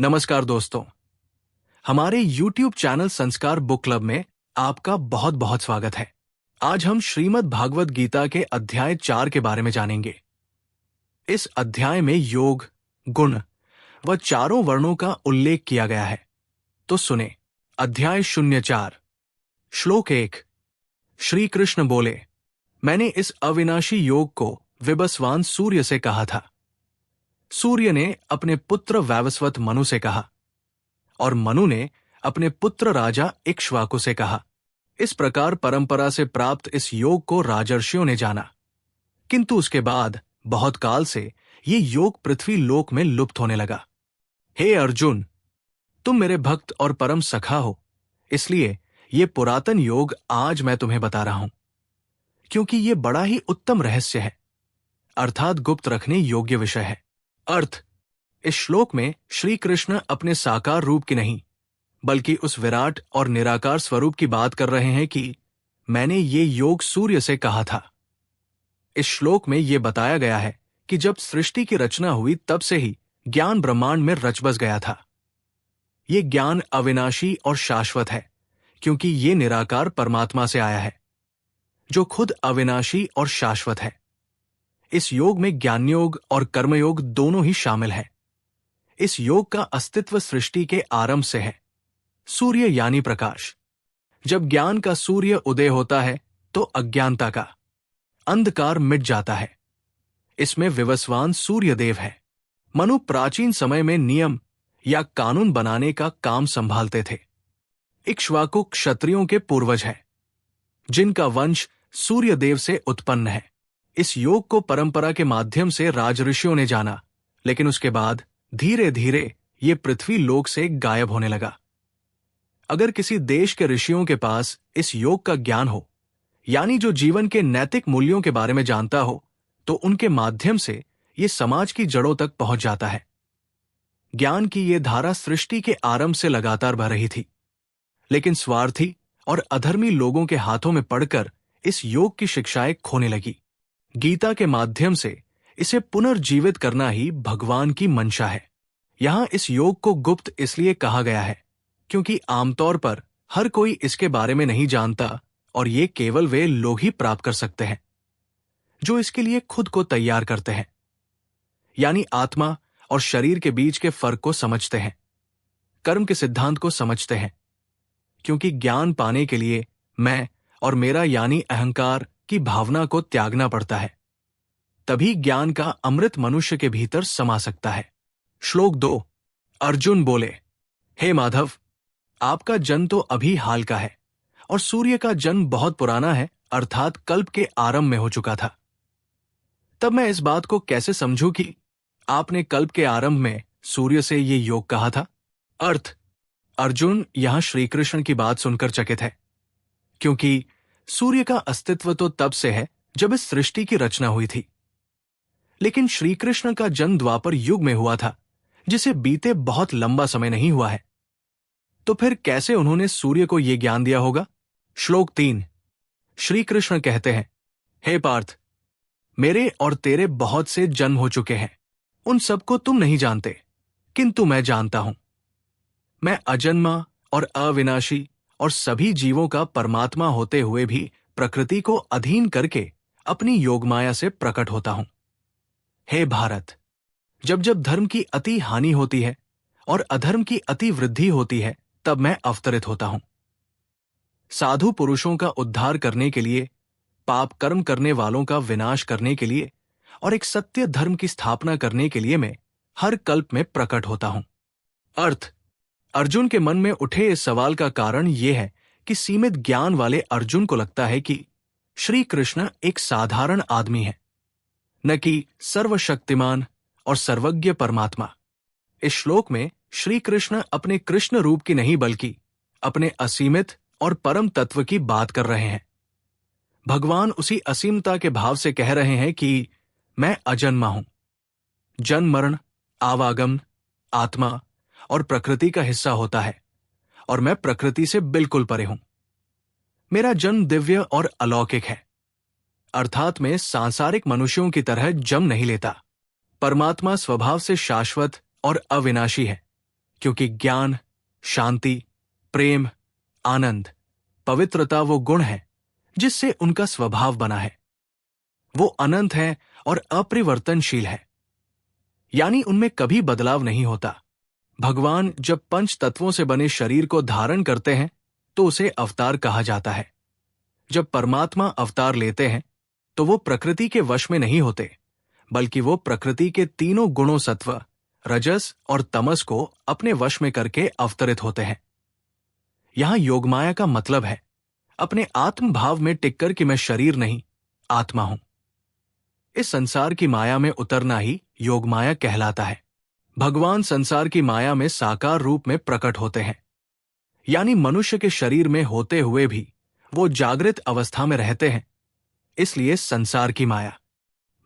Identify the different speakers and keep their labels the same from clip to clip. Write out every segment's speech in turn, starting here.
Speaker 1: नमस्कार दोस्तों, हमारे YouTube चैनल संस्कार बुक क्लब में आपका बहुत बहुत स्वागत है। आज हम श्रीमद् भागवत गीता के अध्याय 4 के बारे में जानेंगे। इस अध्याय में योग, गुण व चारों वर्णों का उल्लेख किया गया है। तो सुने। अध्याय 04 श्लोक 1। श्री कृष्ण बोले, मैंने इस अविनाशी योग को विबस्वान सूर्य से कहा था। सूर्य ने अपने पुत्र वैवस्वत मनु से कहा और मनु ने अपने पुत्र राजा इक्ष्वाकु से कहा। इस प्रकार परंपरा से प्राप्त इस योग को राजर्षियों ने जाना, किंतु उसके बाद बहुत काल से ये योग पृथ्वी लोक में लुप्त होने लगा। हे अर्जुन, तुम मेरे भक्त और परम सखा हो, इसलिए ये पुरातन योग आज मैं तुम्हें बता रहा हूं, क्योंकि ये बड़ा ही उत्तम रहस्य है, अर्थात गुप्त रखने योग्य विषय है। अर्थ, इस श्लोक में श्री कृष्ण अपने साकार रूप की नहीं, बल्कि उस विराट और निराकार स्वरूप की बात कर रहे हैं कि मैंने ये योग सूर्य से कहा था। इस श्लोक में यह बताया गया है कि जब सृष्टि की रचना हुई तब से ही ज्ञान ब्रह्मांड में रच बस गया था। ये ज्ञान अविनाशी और शाश्वत है, क्योंकि ये निराकार परमात्मा से आया है, जो खुद अविनाशी और शाश्वत है। इस योग में ज्ञानयोग और कर्मयोग दोनों ही शामिल हैं। इस योग का अस्तित्व सृष्टि के आरंभ से है। सूर्य यानी प्रकाश। जब ज्ञान का सूर्य उदय होता है तो अज्ञानता का अंधकार मिट जाता है। इसमें विवस्वान सूर्य देव है। मनु प्राचीन समय में नियम या कानून बनाने का काम संभालते थे। इक्ष्वाकु क्षत्रियों के पूर्वज हैं, जिनका वंश सूर्य देव से उत्पन्न है। इस योग को परंपरा के माध्यम से राजऋषियों ने जाना, लेकिन उसके बाद धीरे धीरे ये पृथ्वी लोक से गायब होने लगा। अगर किसी देश के ऋषियों के पास इस योग का ज्ञान हो, यानी जो जीवन के नैतिक मूल्यों के बारे में जानता हो, तो उनके माध्यम से ये समाज की जड़ों तक पहुंच जाता है। ज्ञान की ये धारा सृष्टि के आरंभ से लगातार बह रही थी, लेकिन स्वार्थी और अधर्मी लोगों के हाथों में पड़कर इस योग की शिक्षाएं खोने लगी। गीता के माध्यम से इसे पुनर्जीवित करना ही भगवान की मंशा है। यहां इस योग को गुप्त इसलिए कहा गया है क्योंकि आमतौर पर हर कोई इसके बारे में नहीं जानता, और ये केवल वे लोग ही प्राप्त कर सकते हैं जो इसके लिए खुद को तैयार करते हैं, यानी आत्मा और शरीर के बीच के फर्क को समझते हैं, कर्म के सिद्धांत को समझते हैं। क्योंकि ज्ञान पाने के लिए मैं और मेरा यानी अहंकार की भावना को त्यागना पड़ता है, तभी ज्ञान का अमृत मनुष्य के भीतर समा सकता है। श्लोक 2। अर्जुन बोले, हे माधव, आपका जन्म तो अभी हाल का है और सूर्य का जन्म बहुत पुराना है, अर्थात कल्प के आरंभ में हो चुका था। तब मैं इस बात को कैसे समझूं कि आपने कल्प के आरंभ में सूर्य से ये योग कहा था? अर्थ, अर्जुन यहां श्रीकृष्ण की बात सुनकर चकित है, क्योंकि सूर्य का अस्तित्व तो तब से है जब इस सृष्टि की रचना हुई थी, लेकिन श्रीकृष्ण का जन्म द्वापर युग में हुआ था, जिसे बीते बहुत लंबा समय नहीं हुआ है। तो फिर कैसे उन्होंने सूर्य को यह ज्ञान दिया होगा? श्लोक 3। श्री कृष्ण कहते हैं, हे पार्थ, मेरे और तेरे बहुत से जन्म हो चुके हैं, उन सबको तुम नहीं जानते, किंतु मैं जानता हूं। मैं अजन्मा और अविनाशी और सभी जीवों का परमात्मा होते हुए भी प्रकृति को अधीन करके अपनी योगमाया से प्रकट होता हूं। हे भारत, जब जब धर्म की अति हानि होती है और अधर्म की अति वृद्धि होती है, तब मैं अवतरित होता हूं। साधु पुरुषों का उद्धार करने के लिए, पाप कर्म करने वालों का विनाश करने के लिए और एक सत्य धर्म की स्थापना करने के लिए मैं हर कल्प में प्रकट होता हूं। अर्थ, अर्जुन के मन में उठे इस सवाल का कारण यह है कि सीमित ज्ञान वाले अर्जुन को लगता है कि श्री कृष्ण एक साधारण आदमी है, न कि सर्वशक्तिमान और सर्वज्ञ परमात्मा। इस श्लोक में श्री कृष्ण अपने कृष्ण रूप की नहीं, बल्कि अपने असीमित और परम तत्व की बात कर रहे हैं। भगवान उसी असीमता के भाव से कह रहे हैं कि मैं अजन्मा हूं, जन्म मरण, आवागमन, आत्मा और प्रकृति का हिस्सा होता है, और मैं प्रकृति से बिल्कुल परे हूं। मेरा जन्म दिव्य और अलौकिक है, अर्थात मैं सांसारिक मनुष्यों की तरह जन्म नहीं लेता। परमात्मा स्वभाव से शाश्वत और अविनाशी है, क्योंकि ज्ञान, शांति, प्रेम, आनंद, पवित्रता वो गुण है जिससे उनका स्वभाव बना है। वो अनंत है और अपरिवर्तनशील है, यानी उनमें कभी बदलाव नहीं होता। भगवान जब पंच तत्वों से बने शरीर को धारण करते हैं तो उसे अवतार कहा जाता है। जब परमात्मा अवतार लेते हैं तो वो प्रकृति के वश में नहीं होते, बल्कि वो प्रकृति के तीनों गुणों सत्व, रजस और तमस को अपने वश में करके अवतरित होते हैं। यहां योगमाया का मतलब है अपने आत्म भाव में टिककर कि मैं शरीर नहीं, आत्मा हूं। इस संसार की माया में उतरना ही योगमाया कहलाता है। भगवान संसार की माया में साकार रूप में प्रकट होते हैं, यानी मनुष्य के शरीर में होते हुए भी वो जागृत अवस्था में रहते हैं। इसलिए संसार की माया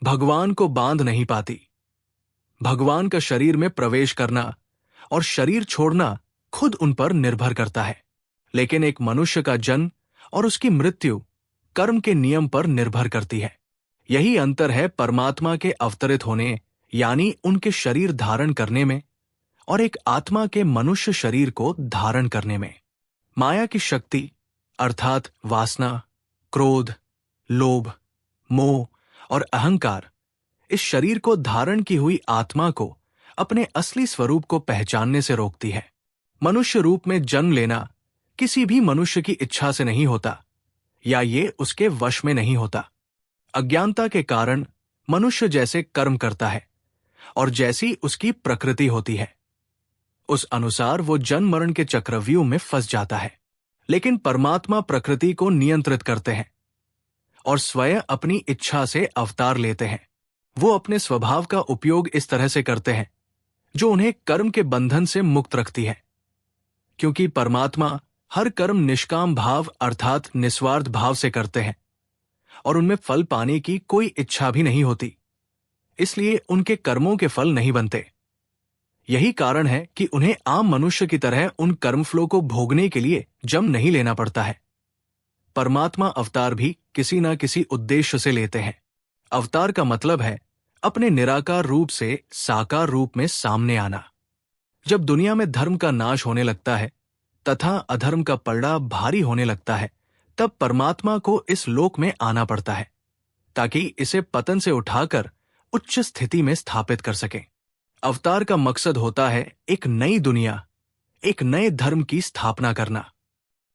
Speaker 1: भगवान को बांध नहीं पाती। भगवान का शरीर में प्रवेश करना और शरीर छोड़ना खुद उन पर निर्भर करता है, लेकिन एक मनुष्य का जन्म और उसकी मृत्यु कर्म के नियम पर निर्भर करती है। यही अंतर है परमात्मा के अवतरित होने यानी उनके शरीर धारण करने में और एक आत्मा के मनुष्य शरीर को धारण करने में। माया की शक्ति अर्थात वासना, क्रोध, लोभ, मोह और अहंकार इस शरीर को धारण की हुई आत्मा को अपने असली स्वरूप को पहचानने से रोकती है। मनुष्य रूप में जन्म लेना किसी भी मनुष्य की इच्छा से नहीं होता या ये उसके वश में नहीं होता। अज्ञानता के कारण मनुष्य जैसे कर्म करता है और जैसी उसकी प्रकृति होती है उस अनुसार वो जन्म मरण के चक्रव्यूह में फंस जाता है। लेकिन परमात्मा प्रकृति को नियंत्रित करते हैं और स्वयं अपनी इच्छा से अवतार लेते हैं। वो अपने स्वभाव का उपयोग इस तरह से करते हैं जो उन्हें कर्म के बंधन से मुक्त रखती है। क्योंकि परमात्मा हर कर्म निष्काम भाव अर्थात निस्वार्थ भाव से करते हैं और उनमें फल पाने की कोई इच्छा भी नहीं होती, इसलिए उनके कर्मों के फल नहीं बनते। यही कारण है कि उन्हें आम मनुष्य की तरह उन कर्मफलों को भोगने के लिए जन्म नहीं लेना पड़ता है। परमात्मा अवतार भी किसी न किसी उद्देश्य से लेते हैं। अवतार का मतलब है अपने निराकार रूप से साकार रूप में सामने आना। जब दुनिया में धर्म का नाश होने लगता है तथा अधर्म का पलड़ा भारी होने लगता है, तब परमात्मा को इस लोक में आना पड़ता है ताकि इसे पतन से उठाकर उच्च स्थिति में स्थापित कर सके। अवतार का मकसद होता है एक नई दुनिया, एक नए धर्म की स्थापना करना।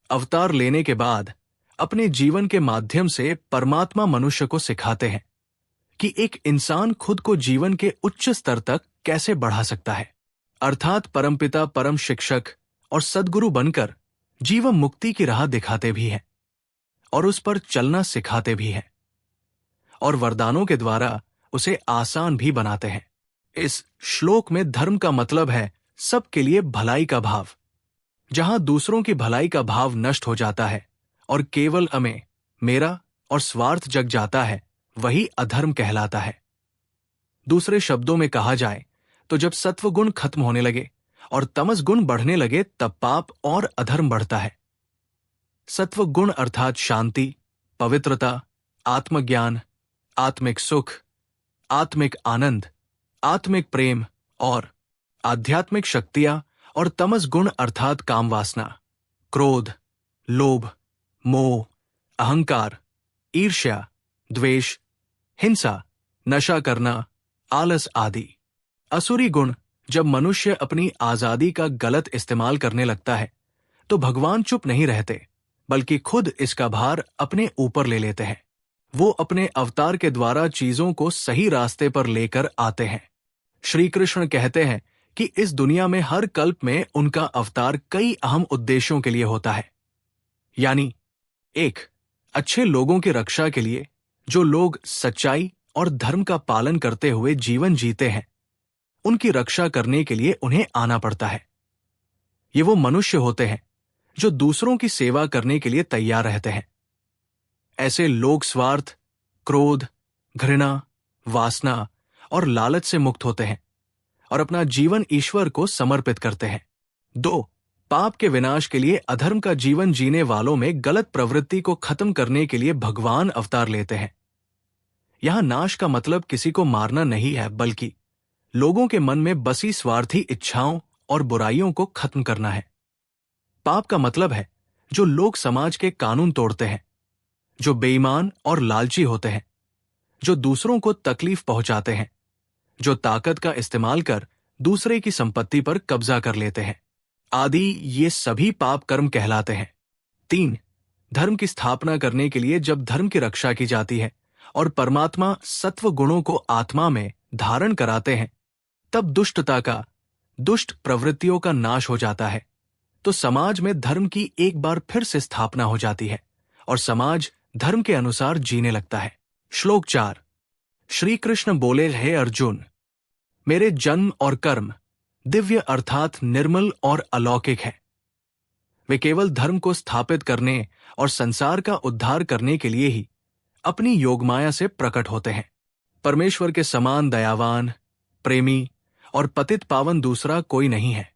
Speaker 1: अवतार लेने के बाद अपने जीवन के माध्यम से परमात्मा मनुष्य को सिखाते हैं कि एक इंसान खुद को जीवन के उच्च स्तर तक कैसे बढ़ा सकता है, अर्थात परमपिता परम शिक्षक और सद्गुरु बनकर जीवन मुक्ति की राह दिखाते भी हैं और उस पर चलना सिखाते भी हैं और वरदानों के द्वारा उसे आसान भी बनाते हैं। इस श्लोक में धर्म का मतलब है सबके लिए भलाई का भाव। जहां दूसरों की भलाई का भाव नष्ट हो जाता है और केवल अमे, मेरा और स्वार्थ जग जाता है, वही अधर्म कहलाता है। दूसरे शब्दों में कहा जाए तो जब सत्व गुण खत्म होने लगे और तमस गुण बढ़ने लगे तब पाप और अधर्म बढ़ता है। सत्व गुण अर्थात शांति, पवित्रता, आत्मज्ञान, आत्मिक सुख, आत्मिक आनंद, आत्मिक प्रेम और आध्यात्मिक शक्तियां और तमस गुण अर्थात काम वासना, क्रोध, लोभ, मोह, अहंकार, ईर्ष्या, द्वेष, हिंसा, नशा करना, आलस आदि। असुरी गुण जब मनुष्य अपनी आजादी का गलत इस्तेमाल करने लगता है तो भगवान चुप नहीं रहते, बल्कि खुद इसका भार अपने ऊपर ले लेते हैं। वो अपने अवतार के द्वारा चीजों को सही रास्ते पर लेकर आते हैं। श्री कृष्ण कहते हैं कि इस दुनिया में हर कल्प में उनका अवतार कई अहम उद्देश्यों के लिए होता है। यानी एक, अच्छे लोगों की रक्षा के लिए, जो लोग सच्चाई और धर्म का पालन करते हुए जीवन जीते हैं, उनकी रक्षा करने के लिए उन्हें आना पड़ता है। ये वो मनुष्य होते हैं जो दूसरों की सेवा करने के लिए तैयार रहते हैं। ऐसे लोग स्वार्थ, क्रोध, घृणा, वासना और लालच से मुक्त होते हैं और अपना जीवन ईश्वर को समर्पित करते हैं। 2, पाप के विनाश के लिए अधर्म का जीवन जीने वालों में गलत प्रवृत्ति को खत्म करने के लिए भगवान अवतार लेते हैं। यहां नाश का मतलब किसी को मारना नहीं है, बल्कि लोगों के मन में बसी स्वार्थी इच्छाओं और बुराइयों को खत्म करना है। पाप का मतलब है जो लोग समाज के कानून तोड़ते हैं, जो बेईमान और लालची होते हैं, जो दूसरों को तकलीफ पहुंचाते हैं, जो ताकत का इस्तेमाल कर दूसरे की संपत्ति पर कब्जा कर लेते हैं आदि, ये सभी पाप कर्म कहलाते हैं। 3. धर्म की स्थापना करने के लिए जब धर्म की रक्षा की जाती है और परमात्मा सत्व गुणों को आत्मा में धारण कराते हैं, तब दुष्ट प्रवृत्तियों का नाश हो जाता है, तो समाज में धर्म की एक बार फिर से स्थापना हो जाती है और समाज धर्म के अनुसार जीने लगता है। श्लोक 4. श्री कृष्ण बोले, हे अर्जुन, मेरे जन्म और कर्म दिव्य अर्थात निर्मल और अलौकिक है। वे केवल धर्म को स्थापित करने और संसार का उद्धार करने के लिए ही अपनी योगमाया से प्रकट होते हैं। परमेश्वर के समान दयावान, प्रेमी और पतित पावन दूसरा कोई नहीं है।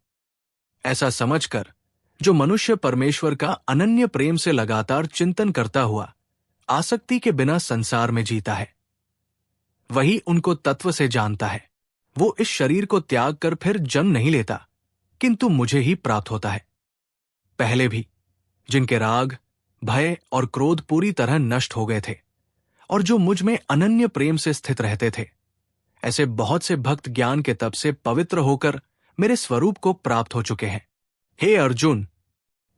Speaker 1: ऐसा समझकर जो मनुष्य परमेश्वर का अनन्य प्रेम से लगातार चिंतन करता हुआ आसक्ति के बिना संसार में जीता है, वही उनको तत्व से जानता है। वो इस शरीर को त्याग कर फिर जन्म नहीं लेता, किंतु मुझे ही प्राप्त होता है। पहले भी जिनके राग, भय और क्रोध पूरी तरह नष्ट हो गए थे और जो मुझ में अनन्य प्रेम से स्थित रहते थे, ऐसे बहुत से भक्त ज्ञान के तप से पवित्र होकर मेरे स्वरूप को प्राप्त हो चुके हैं। हे अर्जुन,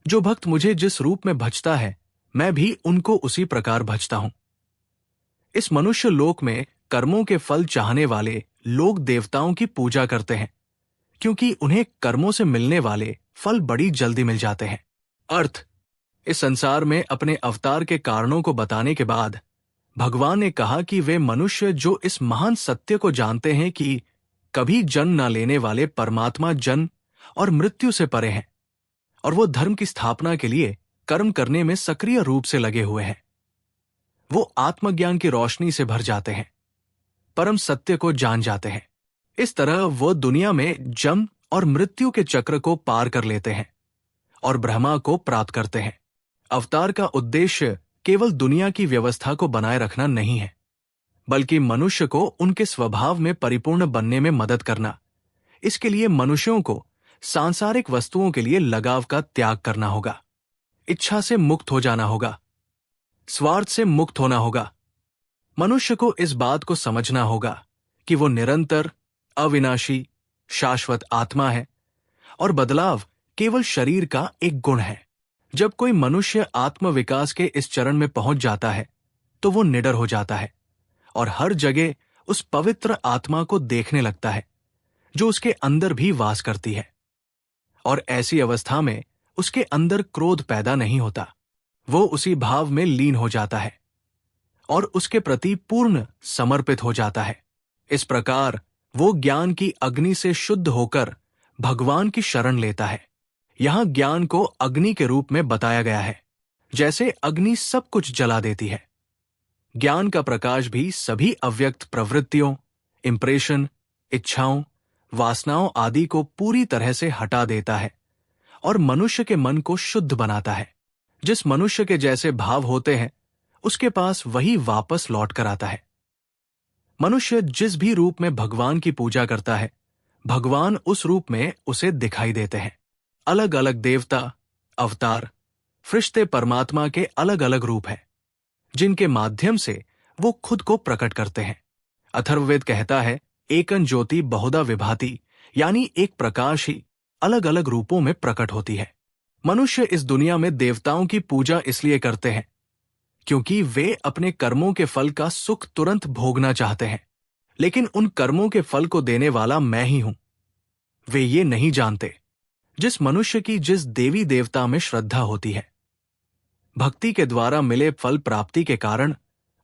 Speaker 1: जो भक्त मुझे जिस रूप में भजता है, मैं भी उनको उसी प्रकार भजता हूं। इस मनुष्य लोक में कर्मों के फल चाहने वाले लोग देवताओं की पूजा करते हैं, क्योंकि उन्हें कर्मों से मिलने वाले फल बड़ी जल्दी मिल जाते हैं। अर्थ, इस संसार में अपने अवतार के कारणों को बताने के बाद भगवान ने कहा कि वे मनुष्य जो इस महान सत्य को जानते हैं कि कभी जन्म न लेने वाले परमात्मा जन्म और मृत्यु से परे हैं, और वो धर्म की स्थापना के लिए कर्म करने में सक्रिय रूप से लगे हुए हैं, वो आत्मज्ञान की रोशनी से भर जाते हैं, परम सत्य को जान जाते हैं। इस तरह वो दुनिया में जन्म और मृत्यु के चक्र को पार कर लेते हैं और ब्रह्मा को प्राप्त करते हैं। अवतार का उद्देश्य केवल दुनिया की व्यवस्था को बनाए रखना नहीं है, बल्कि मनुष्य को उनके स्वभाव में परिपूर्ण बनने में मदद करना। इसके लिए मनुष्यों को सांसारिक वस्तुओं के लिए लगाव का त्याग करना होगा, इच्छा से मुक्त हो जाना होगा, स्वार्थ से मुक्त होना होगा। मनुष्य को इस बात को समझना होगा कि वो निरंतर, अविनाशी, शाश्वत आत्मा है और बदलाव केवल शरीर का एक गुण है। जब कोई मनुष्य आत्मविकास के इस चरण में पहुंच जाता है, तो वो निडर हो जाता है और हर जगह उस पवित्र आत्मा को देखने लगता है जो उसके अंदर भी वास करती है। और ऐसी अवस्था में उसके अंदर क्रोध पैदा नहीं होता, वो उसी भाव में लीन हो जाता है और उसके प्रति पूर्ण समर्पित हो जाता है। इस प्रकार वो ज्ञान की अग्नि से शुद्ध होकर भगवान की शरण लेता है। यहां ज्ञान को अग्नि के रूप में बताया गया है। जैसे अग्नि सब कुछ जला देती है, ज्ञान का प्रकाश भी सभी अव्यक्त प्रवृत्तियों, इंप्रेशन, इच्छाओं, वासनाओं आदि को पूरी तरह से हटा देता है और मनुष्य के मन को शुद्ध बनाता है। जिस मनुष्य के जैसे भाव होते हैं, उसके पास वही वापस लौट कर आता है। मनुष्य जिस भी रूप में भगवान की पूजा करता है, भगवान उस रूप में उसे दिखाई देते हैं। अलग अलग देवता, अवतार, फरिश्ते परमात्मा के अलग अलग रूप हैं, जिनके माध्यम से वो खुद को प्रकट करते हैं। अथर्ववेद कहता है, एकन ज्योति बहुधा विभाति, यानी एक प्रकाश ही अलग अलग रूपों में प्रकट होती है। मनुष्य इस दुनिया में देवताओं की पूजा इसलिए करते हैं क्योंकि वे अपने कर्मों के फल का सुख तुरंत भोगना चाहते हैं, लेकिन उन कर्मों के फल को देने वाला मैं ही हूं। वे ये नहीं जानते। जिस मनुष्य की जिस देवी देवता में श्रद्धा होती है, भक्ति के द्वारा मिले फल प्राप्ति के कारण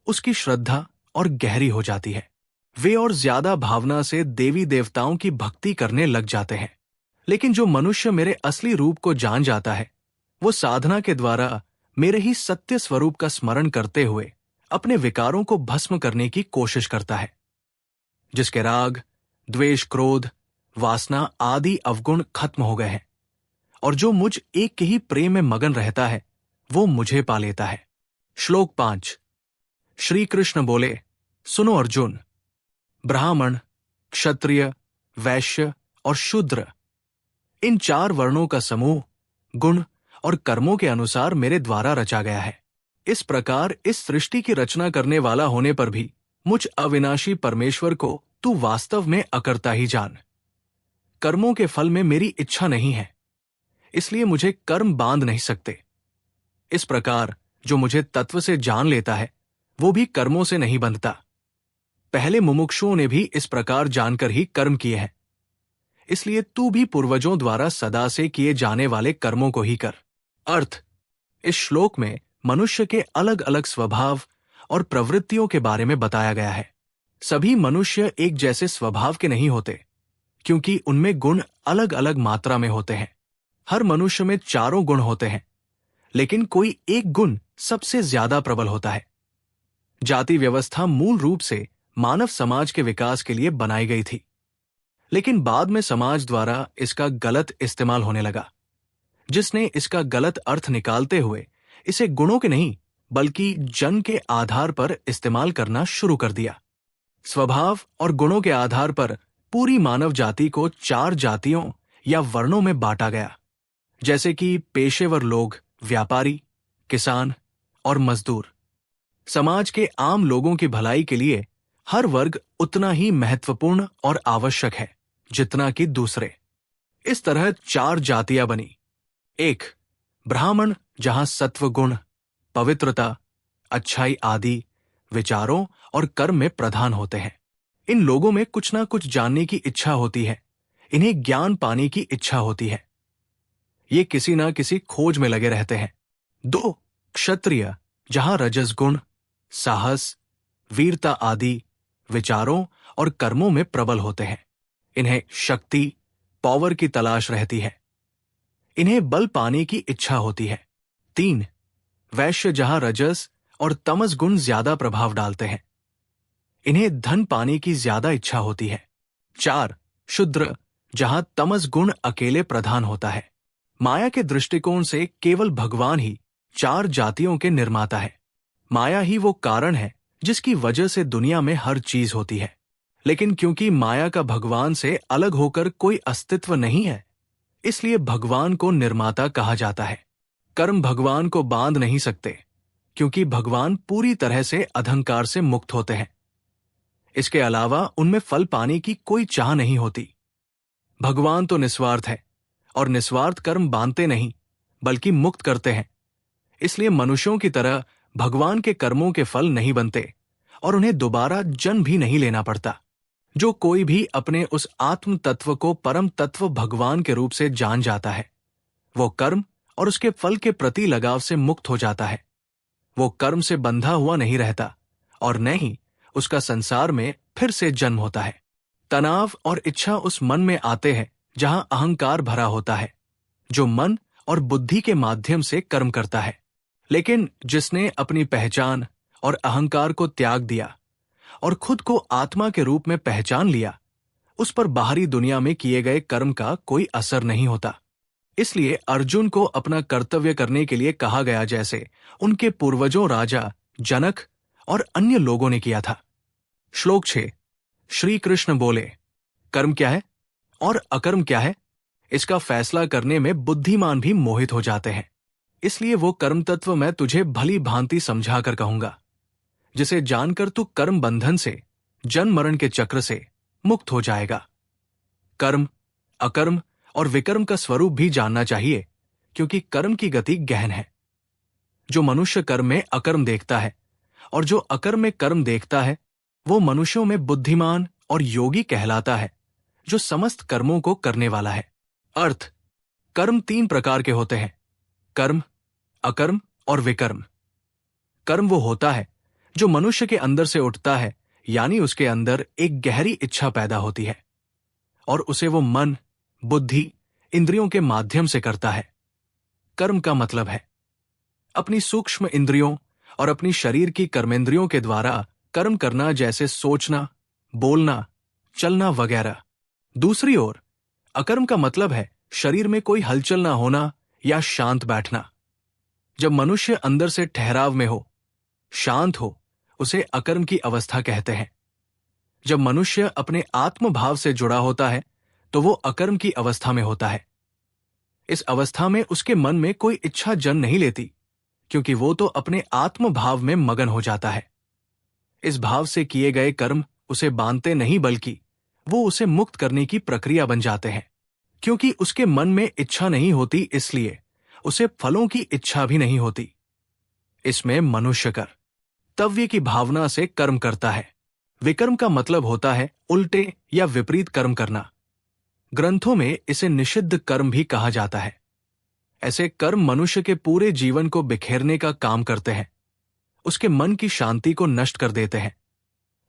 Speaker 1: उसकी श्रद्धा और गहरी हो जाती है। वे और ज्यादा भावना से देवी देवताओं की भक्ति करने लग जाते हैं। लेकिन जो मनुष्य मेरे असली रूप को जान जाता है, वो साधना के द्वारा मेरे ही सत्य स्वरूप का स्मरण करते हुए अपने विकारों को भस्म करने की कोशिश करता है। जिसके राग, द्वेष, क्रोध, वासना आदि अवगुण खत्म हो गए हैं और जो मुझ एक के ही प्रेम में मगन रहता है, वो मुझे पा लेता है। श्लोक 5. श्री कृष्ण बोले, सुनो अर्जुन, ब्राह्मण, क्षत्रिय, वैश्य और शूद्र इन 4 वर्णों का समूह गुण और कर्मों के अनुसार मेरे द्वारा रचा गया है। इस प्रकार इस सृष्टि की रचना करने वाला होने पर भी मुझ अविनाशी परमेश्वर को तू वास्तव में अकर्ता ही जान। कर्मों के फल में मेरी इच्छा नहीं है, इसलिए मुझे कर्म बांध नहीं सकते। इस प्रकार जो मुझे तत्व से जान लेता है वो भी कर्मों से नहीं बंधता। पहले मुमुक्षुओं ने भी इस प्रकार जानकर ही कर्म किए हैं, इसलिए तू भी पूर्वजों द्वारा सदा से किए जाने वाले कर्मों को ही कर। अर्थ: इस श्लोक में मनुष्य के अलग अलग स्वभाव और प्रवृत्तियों के बारे में बताया गया है। सभी मनुष्य एक जैसे स्वभाव के नहीं होते, क्योंकि उनमें गुण अलग अलग मात्रा में होते हैं। हर मनुष्य में 4 गुण होते हैं, लेकिन कोई एक गुण सबसे ज्यादा प्रबल होता है। जाति व्यवस्था मूल रूप से मानव समाज के विकास के लिए बनाई गई थी, लेकिन बाद में समाज द्वारा इसका गलत इस्तेमाल होने लगा, जिसने इसका गलत अर्थ निकालते हुए इसे गुणों के नहीं बल्कि जन के आधार पर इस्तेमाल करना शुरू कर दिया। स्वभाव और गुणों के आधार पर पूरी मानव जाति को 4 जातियों या वर्णों में बांटा गया, जैसे कि पेशेवर लोग, व्यापारी, किसान और मजदूर। समाज के आम लोगों की भलाई के लिए हर वर्ग उतना ही महत्वपूर्ण और आवश्यक है जितना कि दूसरे। इस तरह 4 जातियां बनी। 1. ब्राह्मण, जहां सत्व गुण, पवित्रता, अच्छाई आदि विचारों और कर्म में प्रधान होते हैं। इन लोगों में कुछ ना कुछ जानने की इच्छा होती है, इन्हें ज्ञान पाने की इच्छा होती है। ये किसी ना किसी खोज में लगे रहते हैं। 2. क्षत्रिय, जहां रजस गुण, साहस, वीरता आदि विचारों और कर्मों में प्रबल होते हैं। इन्हें शक्ति, पावर की तलाश रहती है, इन्हें बल पाने की इच्छा होती है। 3. वैश्य, जहां रजस और तमस गुण ज्यादा प्रभाव डालते हैं, इन्हें धन पाने की ज्यादा इच्छा होती है। 4. शूद्र, जहां तमस गुण अकेले प्रधान होता है। माया के दृष्टिकोण से केवल भगवान ही 4 जातियों के निर्माता है। माया ही वो कारण है जिसकी वजह से दुनिया में हर चीज होती है, लेकिन क्योंकि माया का भगवान से अलग होकर कोई अस्तित्व नहीं है, इसलिए भगवान को निर्माता कहा जाता है। कर्म भगवान को बांध नहीं सकते, क्योंकि भगवान पूरी तरह से अहंकार से मुक्त होते हैं। इसके अलावा उनमें फल पाने की कोई चाह नहीं होती। भगवान तो निस्वार्थ है और निस्वार्थ कर्म बांधते नहीं बल्कि मुक्त करते हैं, इसलिए मनुष्यों की तरह भगवान के कर्मों के फल नहीं बनते और उन्हें दोबारा जन्म भी नहीं लेना पड़ता। जो कोई भी अपने उस आत्म तत्व को परम तत्व भगवान के रूप से जान जाता है, वो कर्म और उसके फल के प्रति लगाव से मुक्त हो जाता है। वो कर्म से बंधा हुआ नहीं रहता और न ही उसका संसार में फिर से जन्म होता है। तनाव और इच्छा उस मन में आते हैं जहां अहंकार भरा होता है, जो मन और बुद्धि के माध्यम से कर्म करता है। लेकिन जिसने अपनी पहचान और अहंकार को त्याग दिया और खुद को आत्मा के रूप में पहचान लिया, उस पर बाहरी दुनिया में किए गए कर्म का कोई असर नहीं होता। इसलिए अर्जुन को अपना कर्तव्य करने के लिए कहा गया, जैसे उनके पूर्वजों राजा जनक और अन्य लोगों ने किया था। श्लोक 6। श्री कृष्ण बोले, कर्म क्या है और अकर्म क्या है, इसका फैसला करने में बुद्धिमान भी मोहित हो जाते हैं। इसलिए वो कर्म तत्व मैं तुझे भली भांति समझाकर कहूंगा, जिसे जानकर तू कर्म बंधन से, जन्म मरण के चक्र से मुक्त हो जाएगा। कर्म, अकर्म और विकर्म का स्वरूप भी जानना चाहिए, क्योंकि कर्म की गति गहन है। जो मनुष्य कर्म में अकर्म देखता है और जो अकर्म में कर्म देखता है, वो मनुष्यों में बुद्धिमान और योगी कहलाता है, जो समस्त कर्मों को करने वाला है। अर्थ: कर्म 3 प्रकार के होते हैं: कर्म, अकर्म और विकर्म। कर्म वो होता है जो मनुष्य के अंदर से उठता है, यानी उसके अंदर एक गहरी इच्छा पैदा होती है और उसे वो मन, बुद्धि, इंद्रियों के माध्यम से करता है। कर्म का मतलब है अपनी सूक्ष्म इंद्रियों और अपनी शरीर की कर्मेंद्रियों के द्वारा कर्म करना, जैसे सोचना, बोलना, चलना वगैरह। दूसरी ओर अकर्म का मतलब है शरीर में कोई हलचल ना होना या शांत बैठना। जब मनुष्य अंदर से ठहराव में हो, शांत हो, उसे अकर्म की अवस्था कहते हैं। जब मनुष्य अपने आत्म भाव से जुड़ा होता है तो वो अकर्म की अवस्था में होता है। इस अवस्था में उसके मन में कोई इच्छा जन्म नहीं लेती, क्योंकि वो तो अपने आत्म भाव में मगन हो जाता है। इस भाव से किए गए कर्म उसे बांधते नहीं, बल्कि वो उसे मुक्त करने की प्रक्रिया बन जाते हैं। क्योंकि उसके मन में इच्छा नहीं होती, इसलिए उसे फलों की इच्छा भी नहीं होती। इसमें मनुष्य कर्तव्य की भावना से कर्म करता है। विकर्म का मतलब होता है उल्टे या विपरीत कर्म करना। ग्रंथों में इसे निषिद्ध कर्म भी कहा जाता है। ऐसे कर्म मनुष्य के पूरे जीवन को बिखेरने का काम करते हैं, उसके मन की शांति को नष्ट कर देते हैं,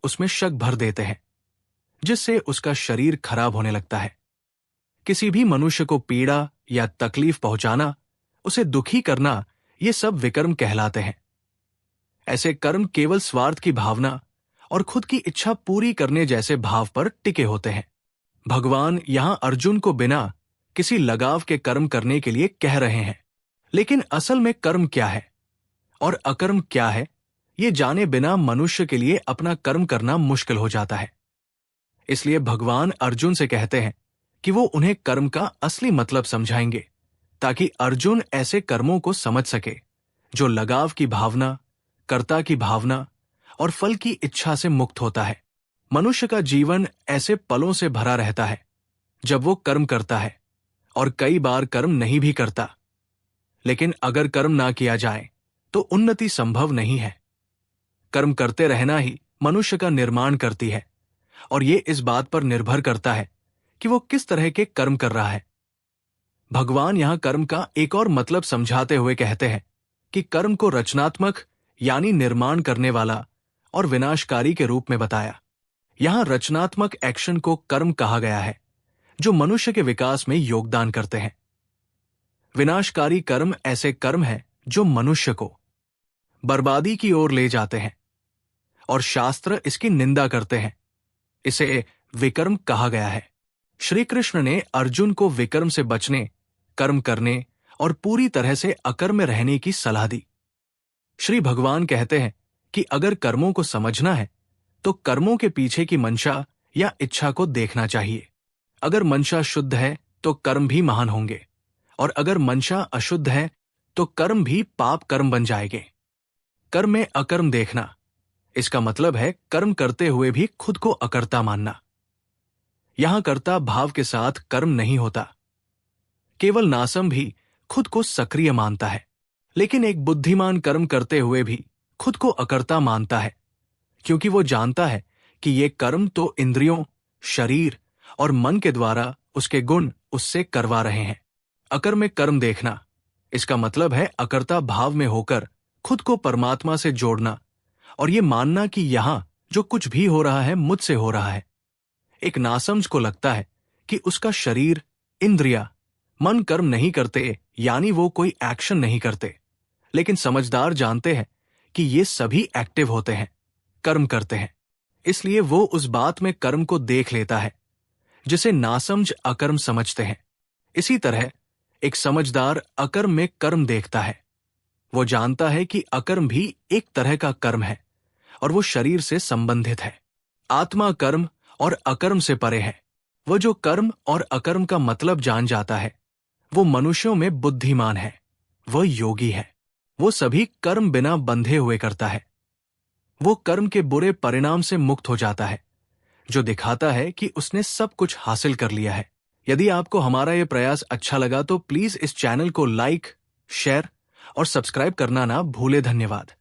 Speaker 1: उसमें शक भर देते हैं, जिससे उसका शरीर खराब होने लगता है। किसी भी मनुष्य को पीड़ा या तकलीफ पहुंचाना, उसे दुखी करना, ये सब विकर्म कहलाते हैं। ऐसे कर्म केवल स्वार्थ की भावना और खुद की इच्छा पूरी करने जैसे भाव पर टिके होते हैं। भगवान यहां अर्जुन को बिना किसी लगाव के कर्म करने के लिए कह रहे हैं, लेकिन असल में कर्म क्या है और अकर्म क्या है, ये जाने बिना मनुष्य के लिए अपना कर्म करना मुश्किल हो जाता है। इसलिए भगवान अर्जुन से कहते हैं कि वो उन्हें कर्म का असली मतलब समझाएंगे, ताकि अर्जुन ऐसे कर्मों को समझ सके जो लगाव की भावना, कर्ता की भावना और फल की इच्छा से मुक्त होता है। मनुष्य का जीवन ऐसे पलों से भरा रहता है जब वो कर्म करता है और कई बार कर्म नहीं भी करता। लेकिन अगर कर्म ना किया जाए तो उन्नति संभव नहीं है। कर्म करते रहना ही मनुष्य का निर्माण करती है, और ये इस बात पर निर्भर करता है कि वो किस तरह के कर्म कर रहा है। भगवान यहां कर्म का एक और मतलब समझाते हुए कहते हैं कि कर्म को रचनात्मक यानी निर्माण करने वाला और विनाशकारी के रूप में बताया। यहां रचनात्मक एक्शन को कर्म कहा गया है, जो मनुष्य के विकास में योगदान करते हैं। विनाशकारी कर्म ऐसे कर्म हैं जो मनुष्य को बर्बादी की ओर ले जाते हैं, और शास्त्र इसकी निंदा करते हैं। इसे विकर्म कहा गया है। श्री कृष्ण ने अर्जुन को विकर्म से बचने, कर्म करने और पूरी तरह से अकर्म में रहने की सलाह दी। श्री भगवान कहते हैं कि अगर कर्मों को समझना है तो कर्मों के पीछे की मंशा या इच्छा को देखना चाहिए। अगर मंशा शुद्ध है तो कर्म भी महान होंगे, और अगर मंशा अशुद्ध है तो कर्म भी पाप कर्म बन जाएंगे। कर्म में अकर्म देखना, इसका मतलब है कर्म करते हुए भी खुद को अकर्ता मानना। यहां कर्ता भाव के साथ कर्म नहीं होता। केवल नासम भी खुद को सक्रिय मानता है, लेकिन एक बुद्धिमान कर्म करते हुए भी खुद को अकर्ता मानता है, क्योंकि वो जानता है कि ये कर्म तो इंद्रियों, शरीर और मन के द्वारा उसके गुण उससे करवा रहे हैं। अकर्म में कर्म देखना, इसका मतलब है अकर्ता भाव में होकर खुद को परमात्मा से जोड़ना और ये मानना कि यहां जो कुछ भी हो रहा है मुझसे हो रहा है। एक नासमझ को लगता है कि उसका शरीर, इंद्रिया, मन कर्म नहीं करते, यानी वो कोई एक्शन नहीं करते, लेकिन समझदार जानते हैं कि ये सभी एक्टिव होते हैं, कर्म करते हैं। इसलिए वो उस बात में कर्म को देख लेता है जिसे नासमझ अकर्म समझते हैं। इसी तरह एक समझदार अकर्म में कर्म देखता है। वो जानता है कि अकर्म भी एक तरह का कर्म है और वो शरीर से संबंधित है। आत्मा कर्म और अकर्म से परे है। वो जो कर्म और अकर्म का मतलब जान जाता है, वो मनुष्यों में बुद्धिमान है, वो योगी है। वो सभी कर्म बिना बंधे हुए करता है। वो कर्म के बुरे परिणाम से मुक्त हो जाता है, जो दिखाता है कि उसने सब कुछ हासिल कर लिया है। यदि आपको हमारा ये प्रयास अच्छा लगा तो प्लीज इस चैनल को लाइक, शेयर और सब्सक्राइब करना ना भूले। धन्यवाद।